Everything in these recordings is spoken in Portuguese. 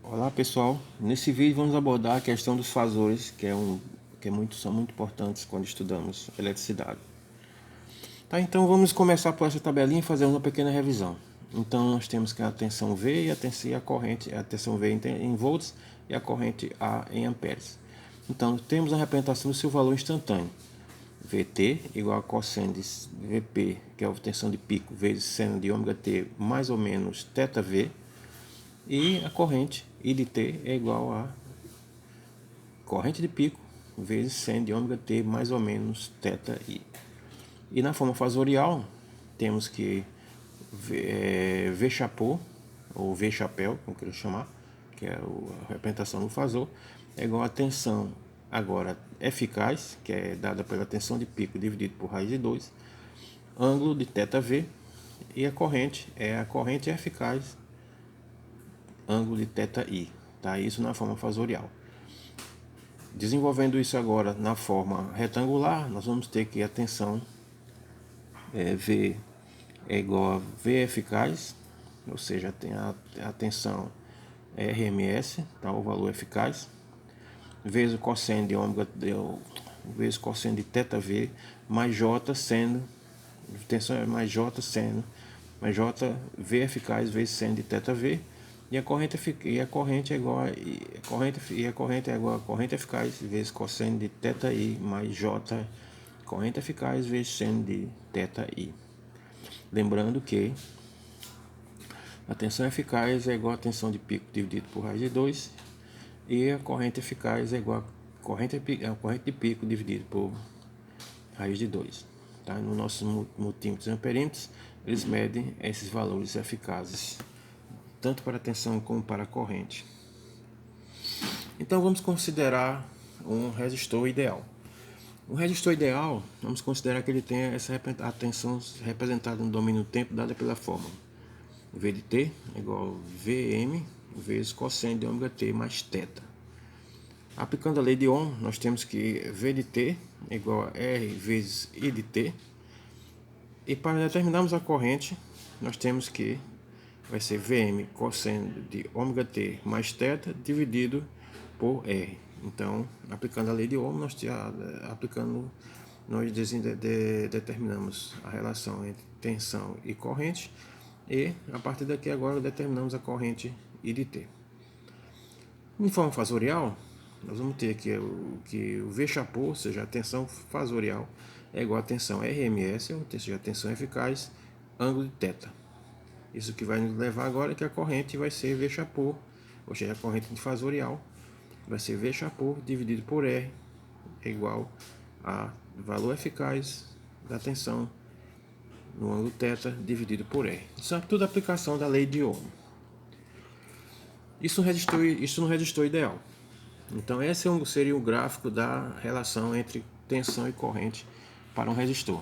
Olá pessoal, nesse vídeo vamos abordar a questão dos fasores, são muito importantes quando estudamos eletricidade. Tá, então vamos começar por essa tabelinha e fazer uma pequena revisão. Então nós temos que a tensão V e a corrente, a tensão V em volts e a corrente A em amperes. Então temos a representação do seu valor instantâneo. Vt igual a cosseno de Vp, que é a tensão de pico, vezes seno de ômega t mais ou menos θV. E a corrente I de T é igual a corrente de pico vezes seno de ômega T mais ou menos θI. E na forma fasorial, temos que V chapeau, ou V chapéu, como quero chamar, que é a representação do fasor, é igual a tensão agora eficaz, que é dada pela tensão de pico dividido por raiz de 2, ângulo de θV, e a corrente é a corrente eficaz, ângulo de θI, tá? Isso na forma fasorial. Desenvolvendo isso agora na forma retangular, nós vamos ter que a tensão V é igual a V eficaz, ou seja, tem a tensão RMS, tá? O valor eficaz, vezes o cosseno de ômega, vezes o cosseno de θV, mais J sendo, tensão é mais J sendo, mais J V eficaz vezes seno de θV. E a corrente é igual a corrente eficaz vezes cosseno de θI mais J corrente eficaz vezes seno de θI. Lembrando que a tensão eficaz é igual a tensão de pico dividido por raiz de 2 e a corrente eficaz é igual a corrente de pico dividido por raiz de 2. Tá? No nossos multímetros e amperímetros, eles medem esses valores eficazes, tanto para a tensão como para a corrente. Então vamos considerar um resistor ideal. Um resistor ideal, vamos considerar que ele tenha a tensão representada no domínio do tempo dada pela fórmula. V de T é igual a Vm vezes cosseno de ômega T mais θ. Aplicando a lei de Ohm, nós temos que V de T é igual a R vezes I de T. E para determinarmos a corrente, nós temos que vai ser Vm cosseno de ômega T mais θ dividido por R. Então, aplicando a lei de Ohm, nós determinamos a relação entre tensão e corrente, e a partir daqui agora determinamos a corrente I de T. Em forma fasorial, nós vamos ter que o V chapeau, ou seja, a tensão fasorial, é igual a tensão RMS, ou seja, a tensão eficaz, ângulo de θ. Isso que vai nos levar agora é que a corrente vai ser V chapeau, ou seja, a corrente fasorial vai ser V chapeau dividido por R, é igual a valor eficaz da tensão no ângulo θ dividido por R. Isso é tudo aplicação da lei de Ohm. Isso no resistor ideal. Então esse seria o gráfico da relação entre tensão e corrente para um resistor.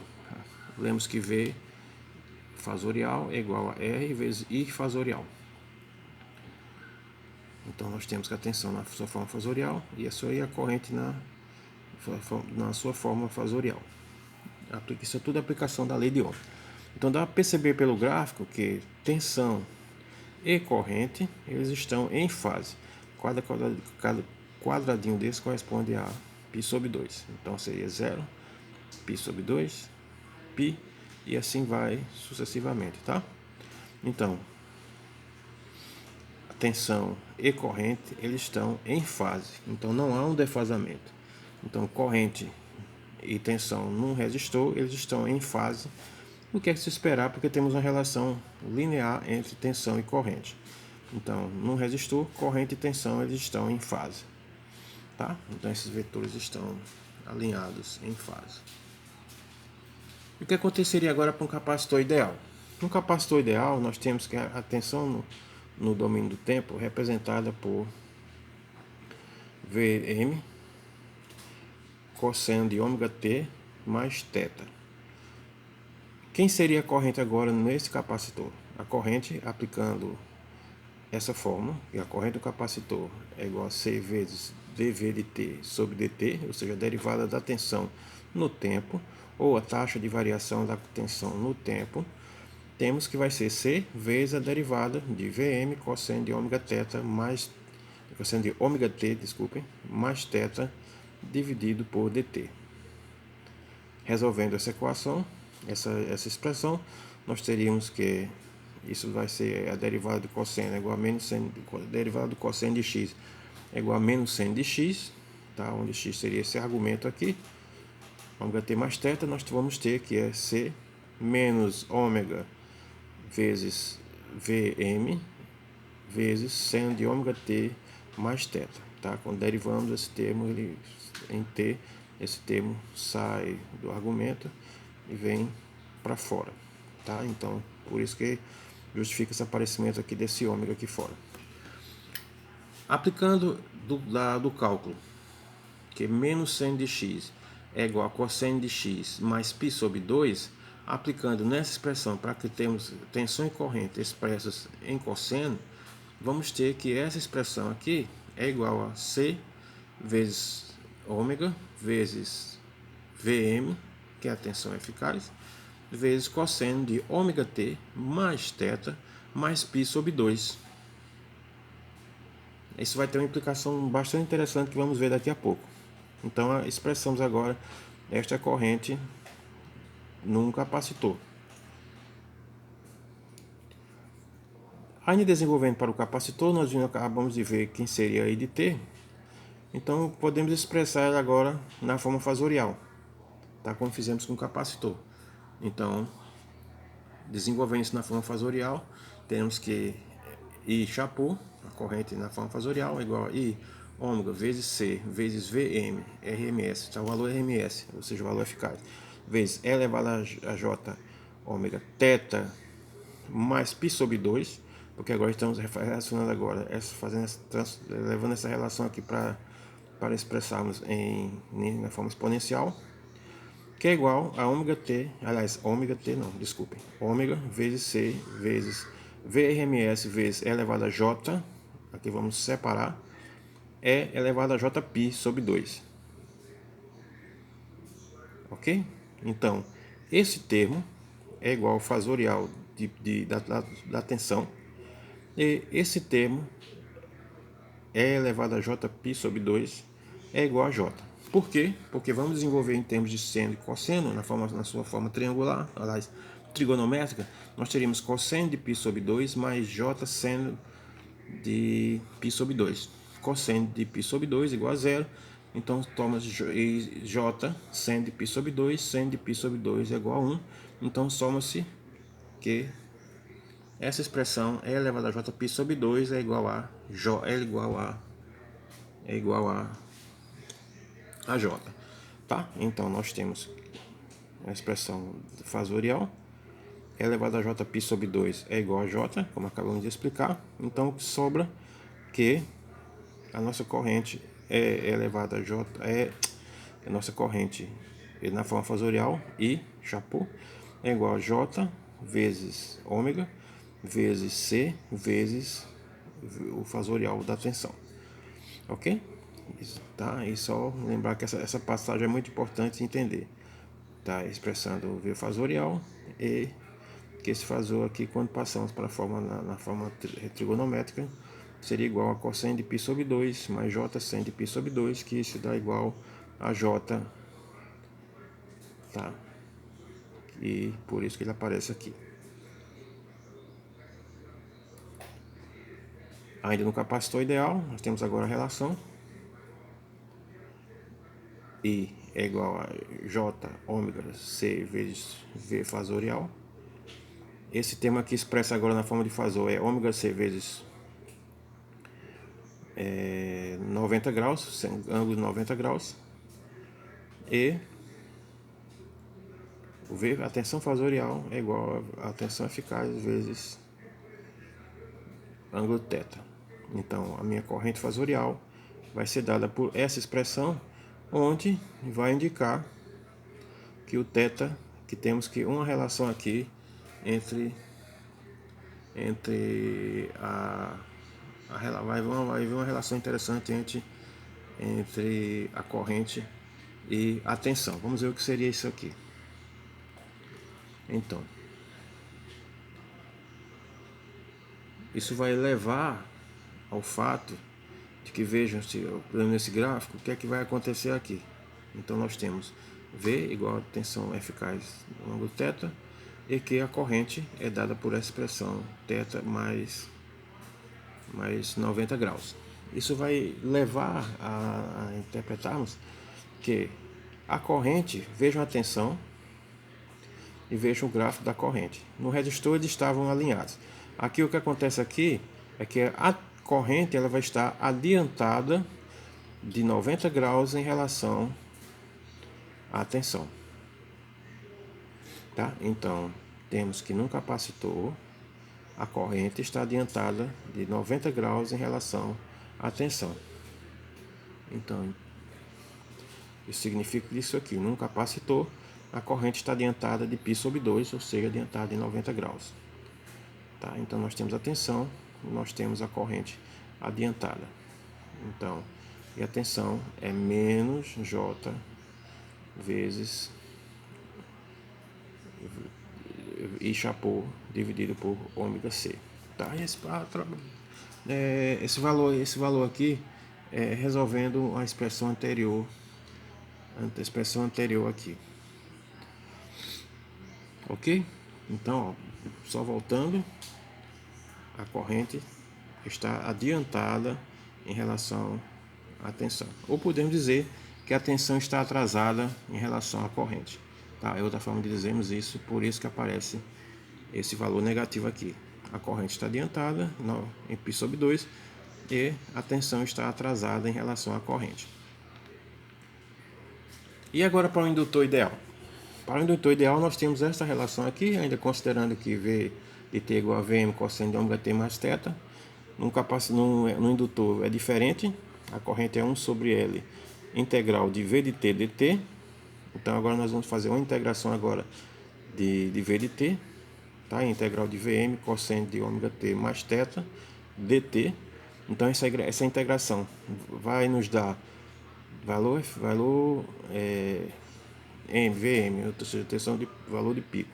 Lembramos que V fasorial é igual a R vezes I fasorial. Então nós temos que a tensão na sua forma fasorial e a corrente na sua forma fasorial. Isso é tudo aplicação da lei de Ohm. Então dá para perceber pelo gráfico que tensão e corrente eles estão em fase. Cada quadradinho desse corresponde a π sobre 2. Então seria 0, π sobre 2, π, e assim vai sucessivamente, tá? Então, a tensão e corrente eles estão em fase, então não há um defasamento. Então, corrente e tensão num resistor eles estão em fase. O que é que se esperar, porque temos uma relação linear entre tensão e corrente. Então, num resistor, corrente e tensão eles estão em fase, tá? Então esses vetores estão alinhados em fase. O que aconteceria agora para um capacitor ideal? No capacitor ideal, nós temos que a tensão no domínio do tempo representada por Vm cosseno de ômega t mais θ. Quem seria a corrente agora nesse capacitor? A corrente, aplicando essa fórmula, e a corrente do capacitor é igual a C vezes dV de t sobre dt, ou seja, a derivada da tensão no tempo, ou a taxa de variação da tensão no tempo, temos que vai ser C vezes a derivada de Vm cosseno de ômega θ mais cosseno de ômega t, desculpem, mais θ dividido por dt. Resolvendo essa equação, essa expressão, nós teríamos que isso vai ser a derivada do cosseno é igual a menos seno, derivada do cosseno de x é igual a menos seno de x, tá? Onde x seria esse argumento aqui, ômega t mais θ, nós vamos ter que é c menos ômega vezes Vm vezes seno de ômega t mais θ, tá? Quando derivamos esse termo em t, esse termo sai do argumento e vem para fora, tá? Então, por isso que justifica esse aparecimento aqui desse ômega aqui fora. Aplicando do cálculo que menos seno de x é igual a cosseno de x mais π sobre 2, aplicando nessa expressão para que temos tensão e corrente expressas em cosseno, vamos ter que essa expressão aqui é igual a c vezes ômega vezes Vm, que é a tensão eficaz, vezes cosseno de ômega t mais θ mais π sobre 2. Isso vai ter uma implicação bastante interessante que vamos ver daqui a pouco. Então, expressamos agora esta corrente num capacitor. Ainda desenvolvendo para o capacitor, nós acabamos de ver quem seria I de T. Então, podemos expressar ela agora na forma fasorial, tá? Como fizemos com o capacitor. Então, desenvolvendo isso na forma fasorial, temos que I chapô, a corrente na forma fasorial, é igual a I ômega vezes C vezes Vm, Rms, tá? O valor Rms, ou seja, o valor eficaz, vezes E elevado a J ômega θ mais π sobre 2, porque agora estamos relacionando agora, levando essa relação aqui para expressarmos na forma exponencial, que é igual a ômega t, aliás, ômega t não, desculpem, ômega vezes C vezes Vrms vezes E elevado a J, aqui vamos separar, E elevado a Jπ sobre 2. Ok? Então, esse termo é igual ao fasorial da tensão, e esse termo E elevado a Jπ sobre 2 é igual a J. Por quê? Porque vamos desenvolver em termos de seno e cosseno, na sua forma triangular, aliás, trigonométrica, nós teríamos cosseno de π sobre 2 mais J seno de π sobre 2. Cosseno de π sobre 2 igual a zero. Então, toma J seno de π sobre 2, seno de π sobre 2 é igual a 1. Então, soma-se que essa expressão E elevado a Jπ sobre 2 é igual a J. Tá? Então, nós temos a expressão fasorial. E elevado a Jπ sobre 2 é igual a J, como acabamos de explicar. Então, o que sobra que a nossa corrente é elevada a J, a nossa corrente na forma fasorial, I, chapô, é igual a J vezes ômega, vezes C, vezes o fasorial da tensão. Ok? Tá? E só lembrar que essa passagem é muito importante entender. Tá? Expressando o V fasorial e que esse fasor aqui, quando passamos para a forma na forma trigonométrica, seria igual a cosseno de π sobre 2 mais J seno de π sobre 2, que isso dá igual a J, tá? E por isso que ele aparece aqui. Ainda no capacitor ideal, nós temos agora a relação I é igual a J ômega C vezes V fasorial. Esse termo aqui expressa agora na forma de fasor é ômega C vezes 90 graus, ângulo de 90 graus. E a tensão fasorial é igual a tensão eficaz vezes ângulo θ. Então, a minha corrente fasorial vai ser dada por essa expressão, onde vai indicar que o θ, que temos que uma relação aqui entre vai haver uma relação interessante entre a corrente e a tensão. Vamos ver o que seria isso aqui. Então, isso vai levar ao fato de que vejam se nesse gráfico o que é que vai acontecer aqui. Então nós temos V igual a tensão eficaz no ângulo θ, e que a corrente é dada por essa expressão θ mais 90 graus. Isso vai levar a interpretarmos que a corrente, vejam a tensão e vejam o gráfico da corrente. No resistor eles estavam alinhados. Aqui o que acontece aqui é que a corrente ela vai estar adiantada de 90 graus em relação à tensão. Tá? Então, temos que num capacitor a corrente está adiantada de 90 graus em relação à tensão. Então, isso significa isso aqui, num capacitor a corrente está adiantada de π/2, ou seja, adiantada em 90 graus. Tá? Então nós temos a tensão, nós temos a corrente adiantada. Então, e a tensão é menos J vezes I chapô dividido por ômega C. Tá? Esse valor aqui é resolvendo a expressão anterior aqui. Ok? Então, ó, só voltando, a corrente está adiantada em relação à tensão. Ou podemos dizer que a tensão está atrasada em relação à corrente. Tá? É outra forma de dizermos isso, por isso que aparece esse valor negativo aqui. A corrente está adiantada em π/2 e a tensão está atrasada em relação à corrente. E agora para o indutor ideal? Para o indutor ideal nós temos essa relação aqui, ainda considerando que V de T igual a Vm cosseno de ômega T mais θ. No indutor é diferente, a corrente é 1/L integral de V de T dt. Então agora nós vamos fazer uma integração agora de V de T, tá? Integral de Vm cosseno de ômega T mais θ dt. Então essa integração vai nos dar valor Vm, ou seja, tensão de valor de pico,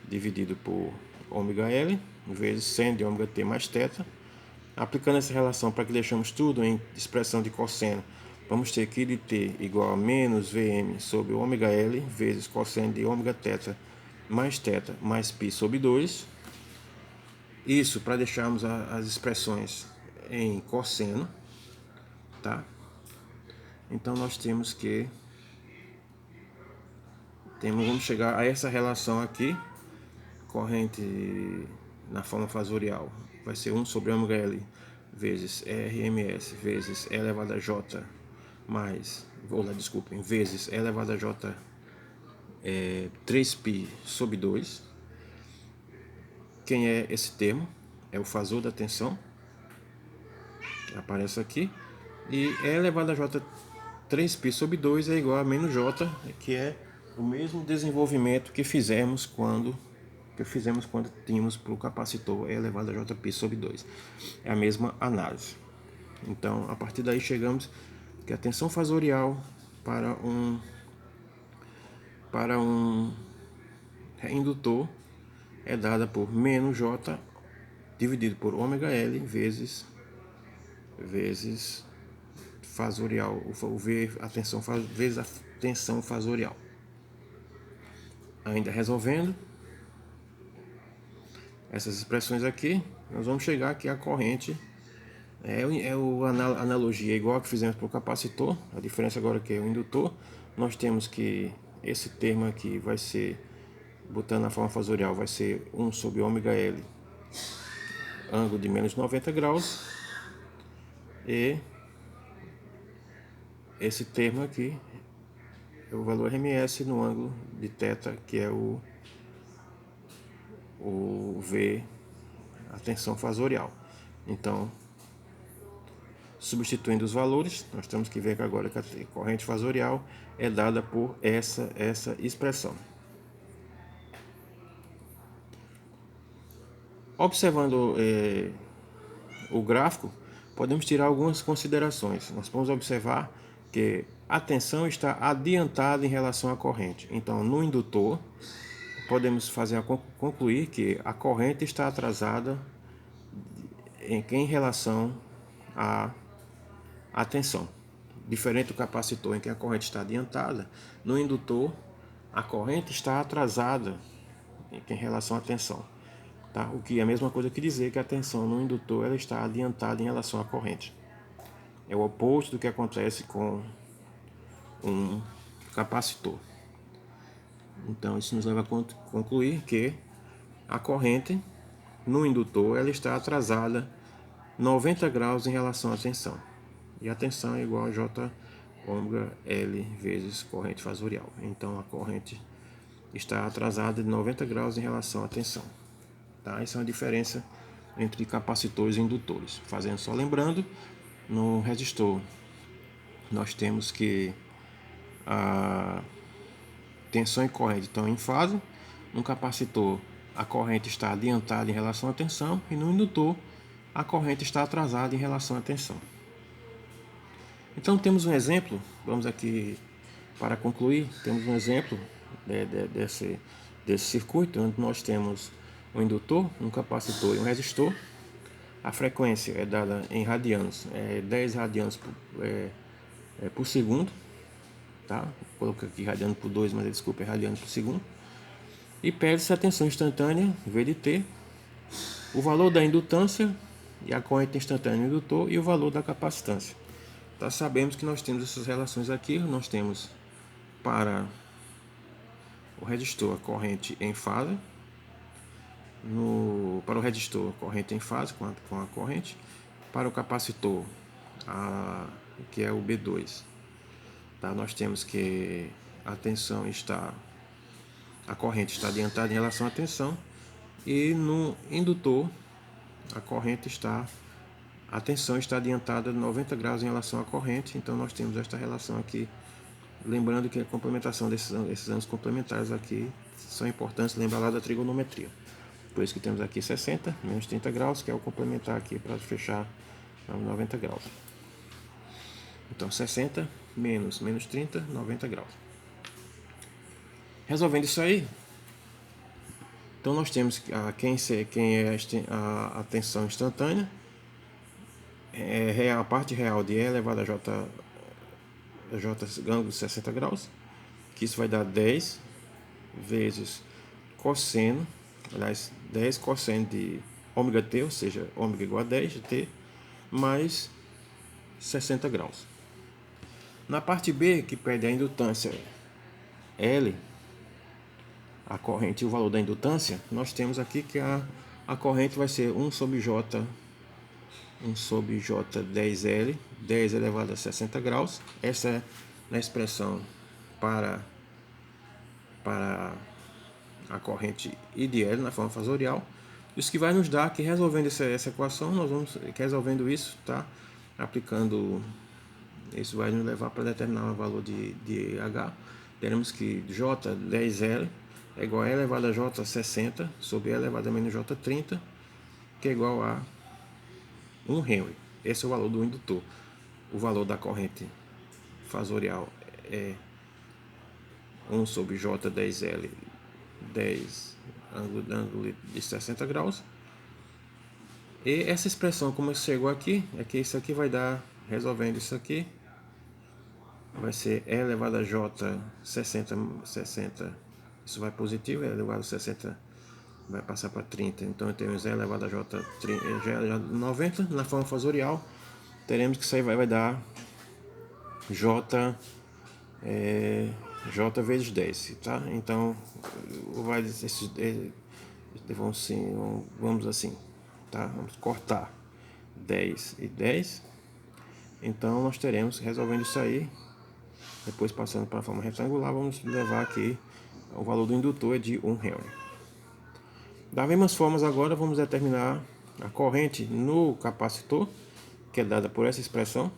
dividido por ômega L vezes seno de ômega T mais θ. Aplicando essa relação para que deixamos tudo em expressão de cosseno, vamos ter que de T igual a menos Vm sobre ômega L vezes cosseno de ômega θ mais π/2. Isso para deixarmos as expressões em cosseno, tá? Então nós temos que vamos chegar a essa relação aqui, corrente na forma fasorial vai ser 1/ômega-L vezes RMS vezes E elevado a J vezes E elevado a J 3π/2. Quem é esse termo? É o fasor da tensão, aparece aqui, e E elevado a J 3π/2 é igual a menos J, que é o mesmo desenvolvimento que fizemos quando tínhamos para o capacitor E elevado a Jπ/2. É a mesma análise. Então, a partir daí chegamos que a tensão fasorial para um indutor é dada por menos J dividido por ômega L vezes fasorial, vezes a tensão fasorial. Ainda resolvendo essas expressões aqui, nós vamos chegar que a corrente analogia igual a que fizemos para o capacitor. A diferença agora que é o indutor, nós temos que esse termo aqui vai ser, botando na forma fasorial, vai ser 1/ômega-L ângulo de menos 90 graus, e esse termo aqui é o valor RMS no ângulo de θ, que é o V, a tensão fasorial. Então, substituindo os valores, nós temos que ver que agora que a corrente fasorial é dada por essa expressão. Observando o gráfico, podemos tirar algumas considerações. Nós vamos observar que a tensão está adiantada em relação à corrente. Então, no indutor, podemos concluir que a corrente está atrasada em relação à a tensão. Diferente do capacitor, em que a corrente está adiantada, no indutor a corrente está atrasada em relação à tensão. Tá? O que é a mesma coisa que dizer que a tensão no indutor ela está adiantada em relação à corrente. É o oposto do que acontece com um capacitor. Então isso nos leva a concluir que a corrente no indutor ela está atrasada 90 graus em relação à tensão. E a tensão é igual a J ômega L vezes corrente fasorial. Então a corrente está atrasada de 90 graus em relação à tensão. Tá? Essa é uma diferença entre capacitores e indutores. Fazendo só lembrando, no resistor nós temos que a tensão e corrente estão em fase. No capacitor a corrente está adiantada em relação à tensão e no indutor a corrente está atrasada em relação à tensão. Então temos um exemplo, vamos aqui para concluir, temos um exemplo desse circuito, onde nós temos um indutor, um capacitor e um resistor. A frequência é dada em radianos, 10 radianos por segundo, tá? Coloquei aqui radiano por 2, mas desculpa, é radianos por segundo. E pede-se a tensão instantânea, V de T, o valor da indutância e a corrente instantânea do indutor e o valor da capacitância. Tá, sabemos que nós temos essas relações aqui, nós temos para o resistor a corrente em fase, para o resistor a corrente em fase com a corrente, para o capacitor, que é o B2, tá, nós temos que a tensão a corrente está adiantada em relação à tensão, e no indutor a tensão está adiantada 90 graus em relação à corrente. Então nós temos esta relação aqui, lembrando que a complementação desses anos complementares aqui são importantes, lembrar lá da trigonometria. Por isso que temos aqui 60 menos 30 graus, que é o complementar aqui para fechar 90 graus. Então 60 menos 30, 90 graus. Resolvendo isso aí, então nós temos quem é a tensão instantânea, a parte real de E elevado a J ângulo de 60 graus, que isso vai dar 10 vezes cosseno, aliás, 10 cosseno de ômega t, ou seja, ômega igual a 10 de t, mais 60 graus. Na parte B, que pede a indutância L, a corrente e o valor da indutância, nós temos aqui que a corrente vai ser 1 sobre J 10L, 10 elevado a 60 graus. Essa é na expressão para a corrente I de L na forma fasorial. Isso que vai nos dar que, resolvendo essa equação, nós vamos resolvendo isso, tá? Aplicando, isso vai nos levar para determinar o valor de H. Teremos que J 10L é igual a E elevado a J 60 sobre E elevado a menos J 30, que é igual a 1 Henry. Esse é o valor do indutor. O valor da corrente fasorial é 1 sobre J 10L, 10 ângulo de 60 graus. E essa expressão, como chegou aqui, é que isso aqui vai dar, resolvendo isso aqui, vai ser E elevado a J 60, isso vai positivo, E elevado a 60 vai passar para 30, então temos E elevado a J 90, na forma fasorial, teremos que isso aí vai dar J vezes 10, tá? Então, vamos assim, tá? Vamos cortar 10 e 10, então nós teremos, resolvendo isso aí, depois passando para a forma retangular, vamos levar aqui, o valor do indutor é de 1 Henry. Das mesmas formas, agora vamos determinar a corrente no capacitor, que é dada por essa expressão,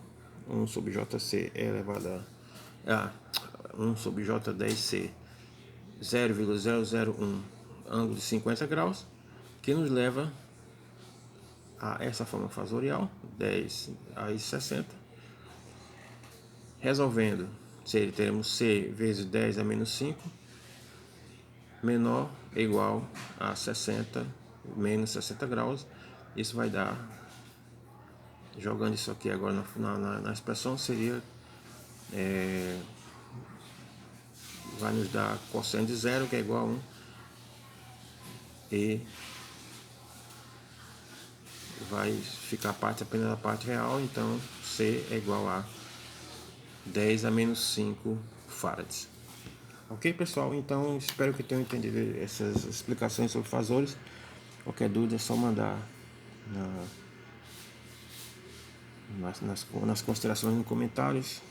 1 sobre JC elevado a 1 sobre J10C 0,001 ângulo de 50 graus, que nos leva a essa forma fasorial, 10 a 60. Resolvendo, teremos C vezes 10 a menos 5, menor ou igual a 60 menos 60 graus. Isso vai dar jogando isso aqui agora na expressão, seria vai nos dar cosseno de zero, que é igual a 1, e vai ficar apenas a parte real, então C é igual a 10 a menos 5 farads. Ok, pessoal? Então espero que tenham entendido essas explicações sobre fasores. Qualquer dúvida é só mandar nas considerações nos comentários.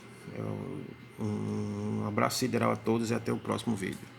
Um abraço sideral a todos e até o próximo vídeo.